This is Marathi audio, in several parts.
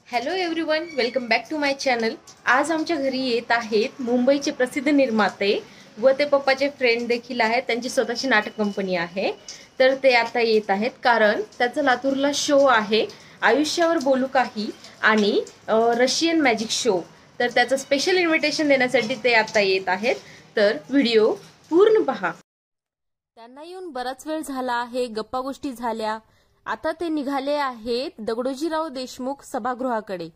Hello everyone, welcome back to my channel. आज आमच्या घरी येत आहेत मुंबईचे प्रसिद्ध निर्माते व ते पप्पाचे फ्रेंड देखील आहेत। त्यांची स्वतःची नाटक कंपनी आहे। तर ते आता येत आहेत कारण त्याचा लातूरला शो आहे, आयुष्यावर बोलू काही आणि रशियन मॅजिक शो। तर त्याचं स्पेशल इन्व्हिटेशन देण्यासाठी ते आता येत आहेत। तर व्हिडिओ पूर्ण पहा। त्यांना येऊन बराच वेळ झाला आहे, गप्पा गोष्टी झाल्या। आता ते निघाले आहेत दगडोजीराव देशमुख सभागृहाकडे।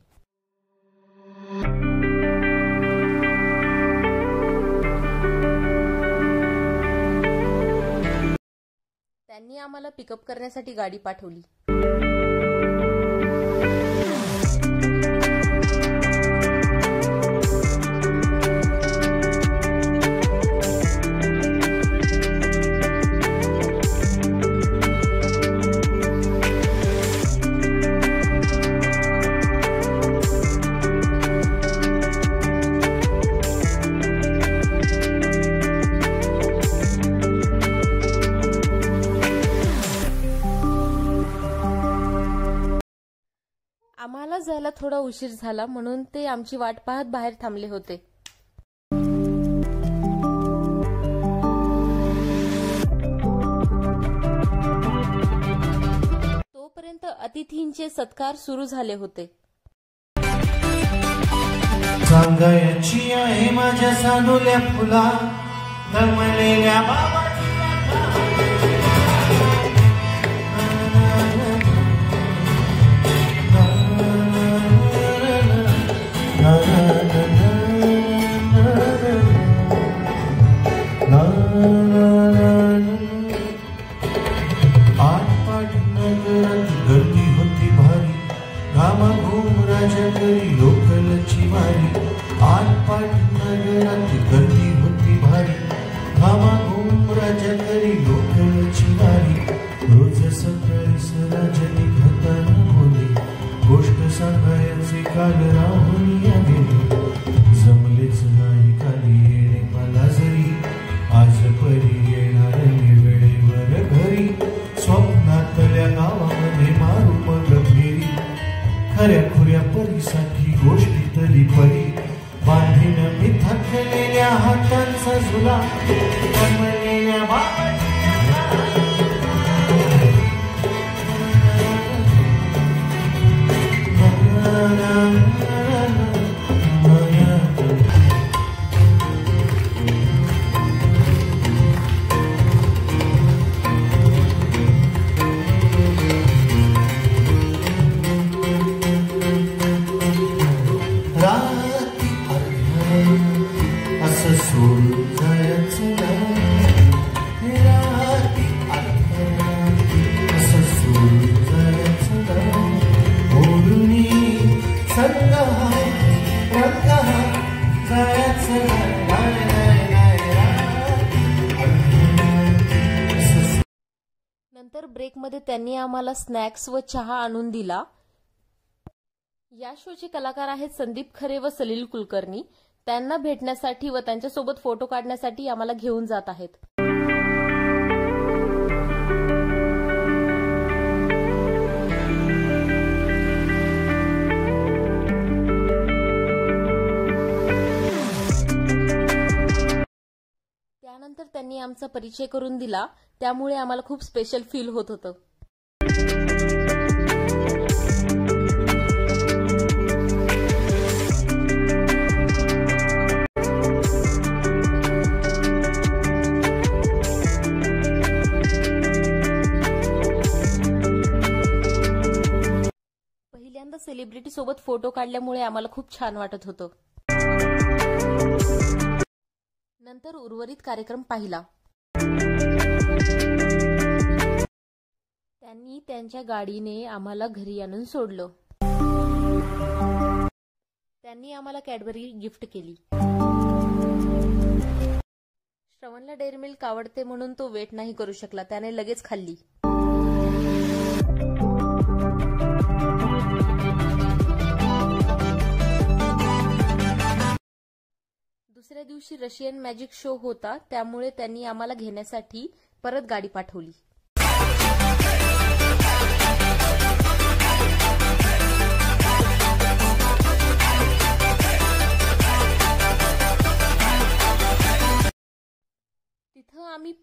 त्यांनी आम्हाला पिकअप करण्यासाठी गाडी पाठवली। आम्हाला जायला थोडा उशीर झाला म्हणून ते आमची वाट पाहत बाहेर थांबले होते। तोपर्यंत अतिथींचे सत्कार सुरू झाले होते। सांगायची आहे माझ्या सानुल्या फुला गमलेल्या बाबा गर्दी होती भारी घामा घुमराच्या घरी लोकलची वारी। आटपाट नगरात गर्दी होती भारी घामा घुमराच्या घरी लोकलची वारी। रोज सकाळी सराजनी घाताना बोले गोष्ट सांगायचे काल राहून गेले। जमलेच नाही काली येणे मला जरी आज परी येणार वेळेवर घरी। स्वप्नातल्या गावामध्ये मारू मग फेरी खऱ्या खुऱ्या परीसाठी गोष्टी तरी परी। बांधीन मी थकलेल्या हातांचा झुला गमलेल्या बाबा असं सोडून जायचं असं सोडून जायचं ओढूनी सत्ता जायचं। नंतर ब्रेकमध्ये त्यांनी आम्हाला स्नॅक्स व चहा आणून दिला। या शोचे कलाकार आहेत संदीप खरे व सलील कुलकर्णी। त्यांना भेटण्यासाठी व त्यांच्यासोबत फोटो काढण्यासाठी आम्हाला घेऊन जात आहेत। त्यानंतर त्यांनी आमचा परिचय करून दिला, त्यामुळे आम्हाला खूप स्पेशल फील होत होतं। पहिल्यांदा सेलिब्रिटी सोबत फोटो काढल्यामुळे आम्हाला खूप छान वाटत होतं। नंतर उर्वरित कार्यक्रम पाहिला। त्यांनी त्यांच्या गाडीने आम्हाला घरी आणून सोडलं। त्यांनी आम्हाला कॅडबरी गिफ्ट केली। श्रवणला डेअरी मिल्क आवडते म्हणून तो वेट नाही करू शकला, त्याने लगेच खाल्ली। दुसऱ्या दिवशी रशियन मॅजिक शो होता, त्यामुळे त्यांनी आम्हाला घेण्यासाठी परत गाडी पाठवली।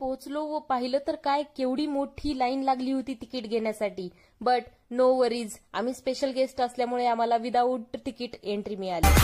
पोहोचलो व पाहिलं तर काय केवढी मोठी लाईन लागली होती तिकीट घेण्यासाठी. बट नो वरीज, आम्ही स्पेशल गेस्ट असल्यामुळे आम्हाला विदाऊट तिकीट एंट्री मिळाली.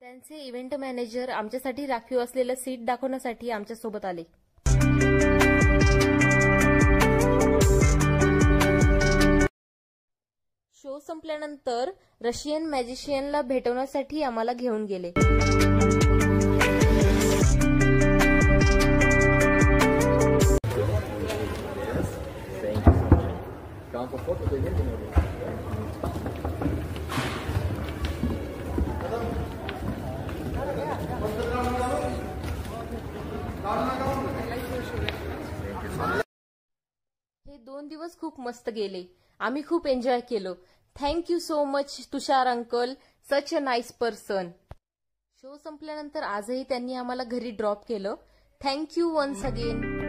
त्यांचे इव्हेंट मॅनेजर आमच्यासाठी राखीव असलेलं सीट दाखवण्यासाठी आमच्या सोबत आले. शो संपल्यानंतर रशियन मॅजिशियनला भेटवण्यासाठी आम्हाला घेऊन गेले. हे 2 दिवस खूप मस्त गेले. आम्ही खूप एन्जॉय केलो. Thank you so much Tushar uncle, such a nice person. Show संपल्यानंतर आजही त्यांनी आम्हाला घरी ड्रॉप केलं. Thank you once again.